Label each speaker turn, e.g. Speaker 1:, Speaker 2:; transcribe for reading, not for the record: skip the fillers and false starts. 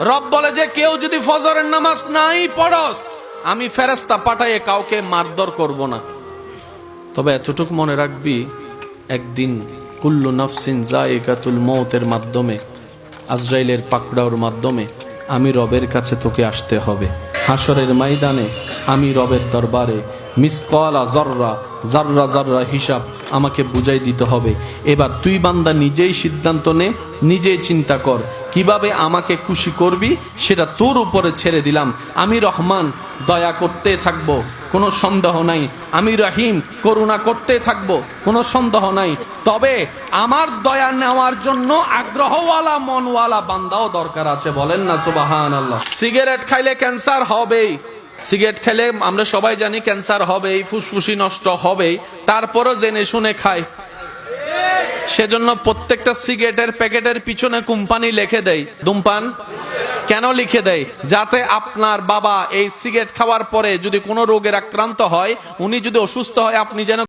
Speaker 1: রব বলে যে কেউ যদি ফজরের নামাজ নাই পড়স, আমি ফেরেশতা পাঠায়ে কাউকে মারধর করব না। তবে এতটুক মনে রাখবি, একদিন কুল্লু নাফসিন যায়িকাতুল মউতের মাধ্যমে, আজরাইলের পাকড়াওর মাধ্যমে আমি রবের কাছে তোকে আসতে হবে। হাসরের ময়দানে আমি রবের দরবারে মিসকালা যাররা যাররা যাররা হিসাব আমাকে বুঝাই দিতে হবে। এবার তুই বান্দা নিজেই সিদ্ধান্ত নে, নিজেই চিন্তা কর কিভাবে আমাকে খুশি করবি, সেটা তোর উপরে ছেড়ে দিলাম। আমি রহমান, দয়া করতে থাকবো, কোনো সন্দেহ নাই। আমি রহিম, করুণা করতে থাকবো, কোনো সন্দেহ নাই। তবে আমার দয়া নেওয়ার জন্য আগ্রহওয়ালা মনওয়ালা বান্দাও দরকার আছে। বলেন না সুবহানাল্লাহ। সিগারেট খাইলে ক্যান্সার হবেই, সিগারেট খেলে আমরা সবাই জানি ক্যান্সার হবেই, ফুসফুসি নষ্ট হবেই, তারপরও জেনে শুনে খায়। সেজন্য প্রত্যেকটা সিগারেটের প্যাকেটের পিছনে কোম্পানি লিখে দেয় ধূমপান। কেন লিখে দেয়? যাতে আপনার বাবা এই সিগারেট খাওয়ার পরে যদি কোনো রোগের আক্রান্ত হয়, উনি যদি অসুস্থ হয়, আপনি যেন